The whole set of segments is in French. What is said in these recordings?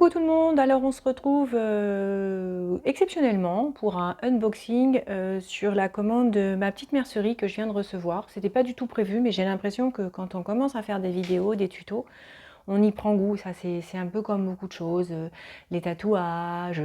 Coucou tout le monde, alors on se retrouve exceptionnellement pour un unboxing sur la commande de ma petite mercerie que je viens de recevoir. C'était pas du tout prévu, mais j'ai l'impression que quand on commence à faire des vidéos, des tutos, on y prend goût. Ça c'est un peu comme beaucoup de choses, les tatouages,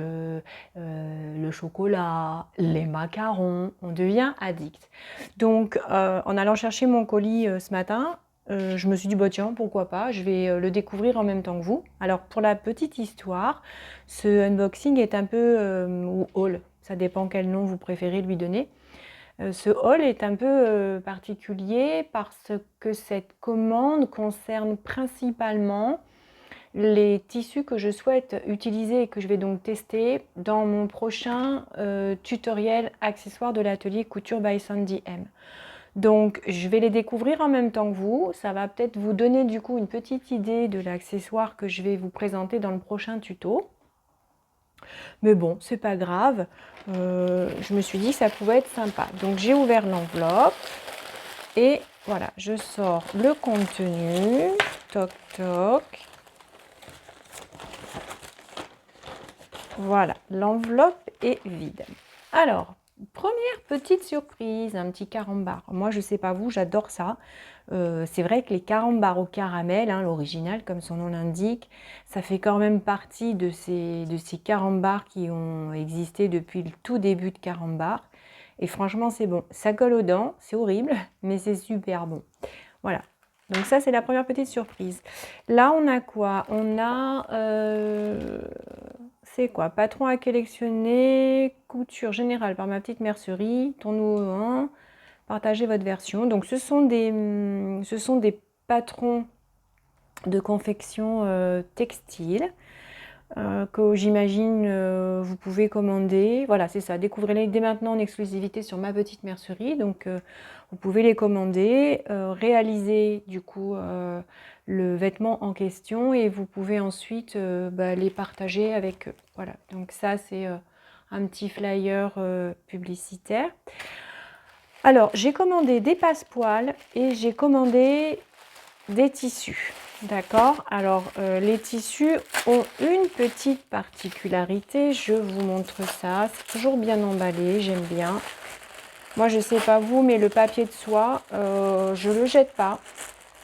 le chocolat, les macarons, on devient addict. Donc en allant chercher mon colis ce matin, je me suis dit, bah tiens, pourquoi pas, je vais le découvrir en même temps que vous. Alors pour la petite histoire, ce unboxing est un peu, ou haul, ça dépend quel nom vous préférez lui donner. Ce haul est un peu particulier parce que cette commande concerne principalement les tissus que je souhaite utiliser et que je vais donc tester dans mon prochain tutoriel accessoire de l'atelier Couture by Sandy M. Donc je vais les découvrir en même temps que vous, ça va peut-être vous donner du coup une petite idée de l'accessoire que je vais vous présenter dans le prochain tuto. Mais bon, c'est pas grave, je me suis dit que ça pouvait être sympa. Donc j'ai ouvert l'enveloppe et voilà, je sors le contenu, toc toc. Voilà, l'enveloppe est vide. Alors, première petite surprise, un petit carambar. Moi, je sais pas vous, j'adore ça. C'est vrai que les carambars au caramel, hein, l'original, comme son nom l'indique, ça fait quand même partie de ces carambars qui ont existé depuis le tout début de carambar. Et franchement, c'est bon. Ça colle aux dents, c'est horrible, mais c'est super bon. Voilà. Donc ça, c'est la première petite surprise. Là, on a quoi? On a... c'est quoi? Patron à collectionner, couture générale par ma petite mercerie, tourneau 1, partagez votre version. Donc ce sont des patrons de confection textile que j'imagine vous pouvez commander. Voilà, c'est ça. Découvrez-les dès maintenant en exclusivité sur ma petite mercerie. Donc vous pouvez les commander, réaliser du coup le vêtement en question et vous pouvez ensuite les partager avec eux. Voilà, donc ça c'est un petit flyer publicitaire. Alors j'ai commandé des passepoils et j'ai commandé des tissus. D'accord, alors les tissus ont une petite particularité, je vous montre ça, c'est toujours bien emballé, j'aime bien. Moi je sais pas vous, mais le papier de soie, je le jette pas,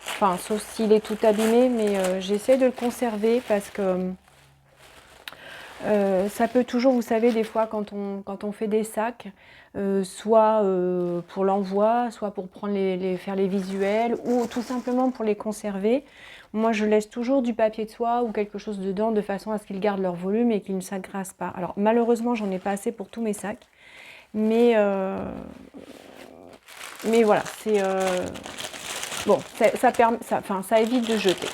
enfin sauf s'il est tout abîmé, mais j'essaie de le conserver parce que ça peut toujours, vous savez, des fois quand on fait des sacs, soit pour l'envoi, soit pour prendre faire les visuels, ou tout simplement pour les conserver. Moi, je laisse toujours du papier de soie ou quelque chose dedans de façon à ce qu'ils gardent leur volume et qu'ils ne s'agracent pas. Alors malheureusement, j'en ai pas assez pour tous mes sacs, mais voilà, c'est bon, ça évite de jeter.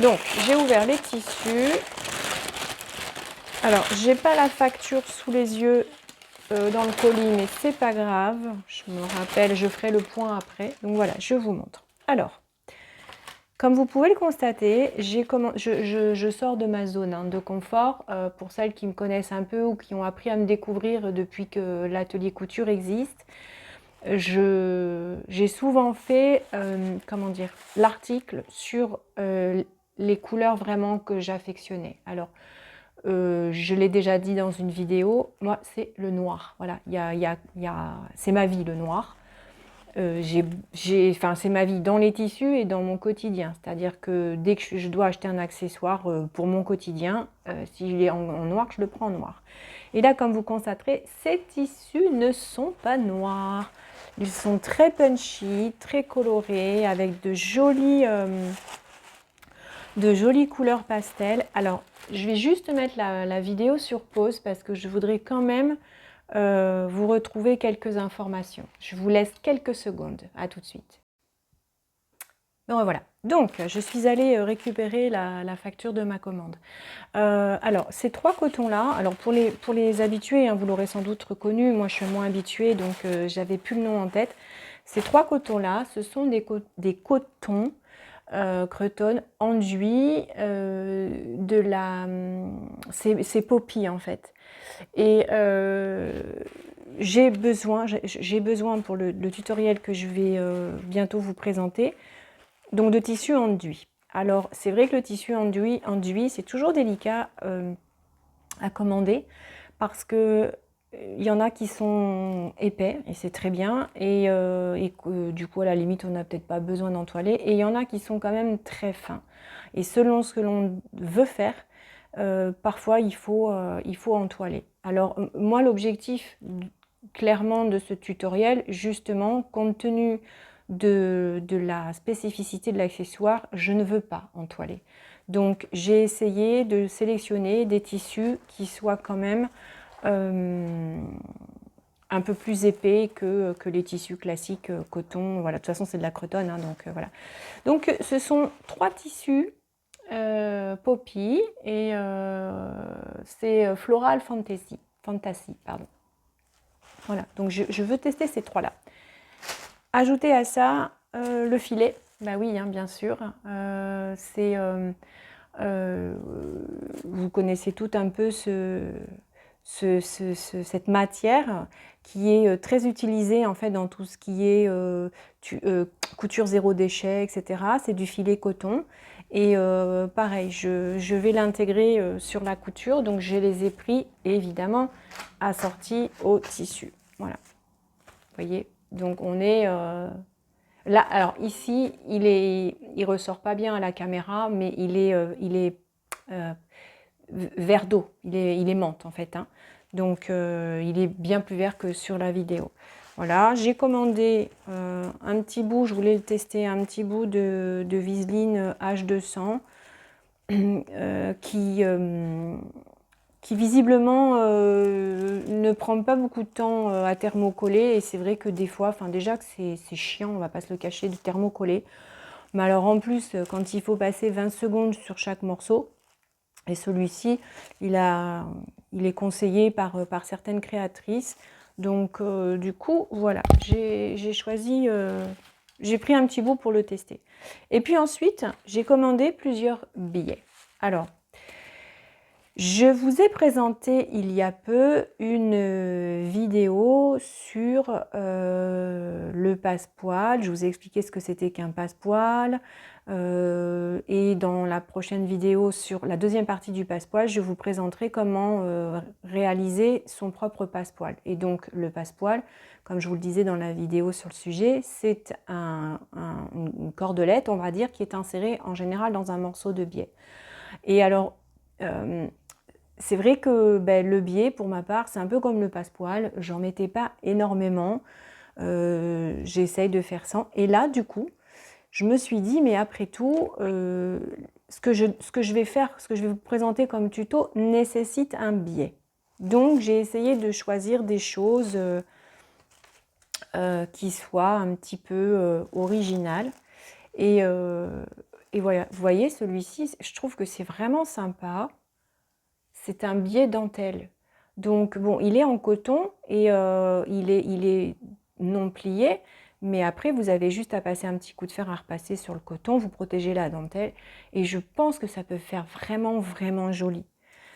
Donc j'ai ouvert les tissus. Alors, j'ai pas la facture sous les yeux dans le colis, mais c'est pas grave. Je me rappelle, je ferai le point après. Donc voilà, je vous montre. Alors, comme vous pouvez le constater, je sors de ma zone de confort. Pour celles qui me connaissent un peu ou qui ont appris à me découvrir depuis que l'atelier couture existe, j'ai souvent fait, comment dire, l'article sur les couleurs vraiment que j'affectionnais. Alors, je l'ai déjà dit dans une vidéo, moi c'est le noir. Voilà, c'est ma vie le noir. C'est ma vie dans les tissus et dans mon quotidien. C'est-à-dire que dès que je dois acheter un accessoire pour mon quotidien, s'il est en noir, je le prends en noir. Et là, comme vous constaterez, ces tissus ne sont pas noirs. Ils sont très punchy, très colorés, avec de jolies couleurs pastel. Alors, je vais juste mettre la vidéo sur pause parce que je voudrais quand même vous retrouver quelques informations. Je vous laisse quelques secondes. À tout de suite. Bon, voilà. Donc, je suis allée récupérer la facture de ma commande. Alors, ces trois cotons-là, alors pour les habitués, hein, vous l'aurez sans doute reconnu, moi je suis moins habituée, donc j'avais plus le nom en tête. Ces trois cotons-là, ce sont des cotons Cretonne enduit c'est Poppy en fait. Et j'ai besoin pour le tutoriel que je vais bientôt vous présenter, donc de tissu enduit. Alors, c'est vrai que le tissu enduit, c'est toujours délicat à commander parce que il y en a qui sont épais et c'est très bien et que, du coup à la limite on n'a peut-être pas besoin d'entoiler, et il y en a qui sont quand même très fins et selon ce que l'on veut faire, parfois il faut entoiler. Alors moi l'objectif clairement de ce tutoriel, justement compte tenu de la spécificité de l'accessoire, je ne veux pas entoiler. Donc j'ai essayé de sélectionner des tissus qui soient quand même un peu plus épais que les tissus classiques coton. Voilà, de toute façon c'est de la cretonne, hein, donc voilà. Donc ce sont 3 tissus Poppy et c'est Floral Fantasy, pardon. Voilà, donc je veux tester ces 3-là. Ajouter à ça le filet, bah oui, hein, bien sûr. Vous connaissez tout un peu cette matière qui est très utilisée en fait dans tout ce qui est couture zéro déchet, etc. C'est du filet coton. Et pareil, je vais l'intégrer sur la couture, donc je les ai pris évidemment assortis au tissu. Voilà, vous voyez, donc on est là. Alors ici, il ressort pas bien à la caméra, mais il est vert d'eau, il est menthe en fait, hein. Donc il est bien plus vert que sur la vidéo. Voilà, j'ai commandé un petit bout, je voulais le tester, un petit bout de Viseline H200 qui visiblement ne prend pas beaucoup de temps à thermocoller, et c'est vrai que des fois, enfin déjà que c'est chiant, on va pas se le cacher, de thermocoller, mais alors en plus quand il faut passer 20 secondes sur chaque morceau, et celui-ci il est conseillé par certaines créatrices, donc du coup voilà, j'ai choisi, j'ai pris un petit bout pour le tester. Et puis ensuite j'ai commandé plusieurs billets. Alors je vous ai présenté il y a peu une vidéo sur le passepoil. Je vous ai expliqué ce que c'était qu'un passepoil. Et dans la prochaine vidéo sur la deuxième partie du passepoil, je vous présenterai comment réaliser son propre passepoil. Et donc le passepoil, comme je vous le disais dans la vidéo sur le sujet, c'est une cordelette, on va dire, qui est insérée en général dans un morceau de biais. Et alors, c'est vrai que le biais, pour ma part, c'est un peu comme le passepoil. J'en mettais pas énormément. J'essaye de faire sans. Et là, du coup, je me suis dit, mais après tout, ce que je vais faire, ce que je vais vous présenter comme tuto, nécessite un biais. Donc, j'ai essayé de choisir des choses qui soient un petit peu originales. Et voilà, vous voyez, celui-ci, je trouve que c'est vraiment sympa. C'est un biais dentelle. Donc bon, il est en coton et il est non plié, mais après vous avez juste à passer un petit coup de fer à repasser sur le coton, vous protégez la dentelle, et je pense que ça peut faire vraiment joli.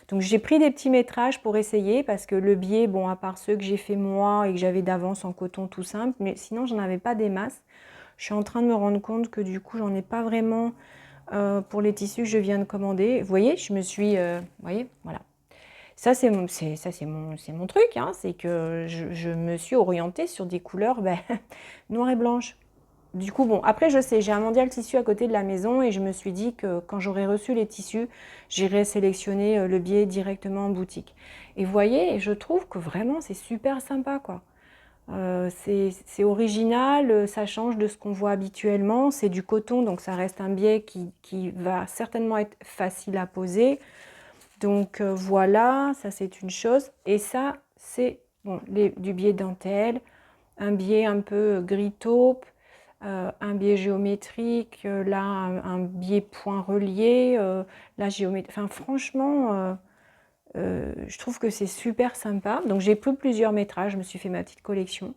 Donc j'ai pris des petits métrages pour essayer, parce que le biais, bon, à part ceux que j'ai fait moi et que j'avais d'avance en coton tout simple, mais sinon j'en avais pas des masses. Je suis en train de me rendre compte que du coup j'en ai pas vraiment pour les tissus que je viens de commander. Vous voyez, je me suis, vous voyez, voilà. Ça, c'est mon truc, hein, c'est que je me suis orientée sur des couleurs noires et blanches. Du coup, bon, après, je sais, j'ai un mondial tissu à côté de la maison, et je me suis dit que quand j'aurai reçu les tissus, j'irai sélectionner le biais directement en boutique. Et vous voyez, je trouve que vraiment, c'est super sympa, quoi. C'est original, ça change de ce qu'on voit habituellement. C'est du coton, donc ça reste un biais qui va certainement être facile à poser. Donc voilà, ça c'est une chose. Et ça, c'est bon, du biais dentelle, un biais un peu gris taupe, un biais géométrique, là un biais point relié, la géométrie. Enfin franchement, je trouve que c'est super sympa. Donc j'ai pris plusieurs métrages, je me suis fait ma petite collection.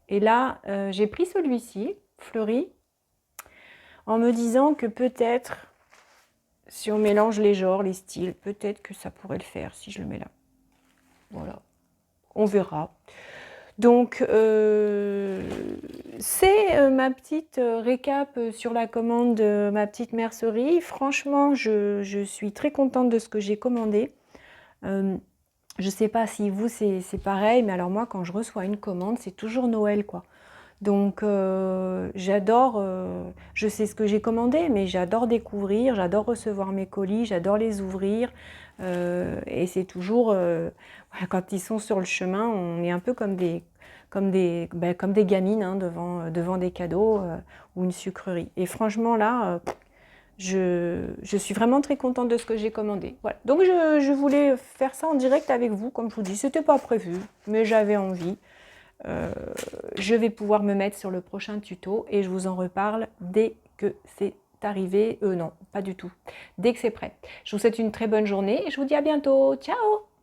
Et là, j'ai pris celui-ci, fleuri, en me disant que peut-être, si on mélange les genres, les styles, peut-être que ça pourrait le faire si je le mets là. Voilà, on verra. Donc, C'est ma petite récap sur la commande de ma petite mercerie. Franchement, je suis très contente de ce que j'ai commandé. Je ne sais pas si vous, c'est pareil, mais alors moi, quand je reçois une commande, c'est toujours Noël, quoi. Donc, j'adore, je sais ce que j'ai commandé, mais j'adore découvrir, j'adore recevoir mes colis, j'adore les ouvrir. Et c'est toujours, voilà, quand ils sont sur le chemin, on est un peu comme des gamines hein, devant des cadeaux ou une sucrerie. Et franchement, là, je suis vraiment très contente de ce que j'ai commandé. Voilà. Donc, je voulais faire ça en direct avec vous, comme je vous dis, c'était pas prévu, mais j'avais envie. Euh, je vais pouvoir me mettre sur le prochain tuto et je vous en reparle dès que c'est arrivé. Non, pas du tout. Dès que c'est prêt. Je vous souhaite une très bonne journée et je vous dis à bientôt. Ciao!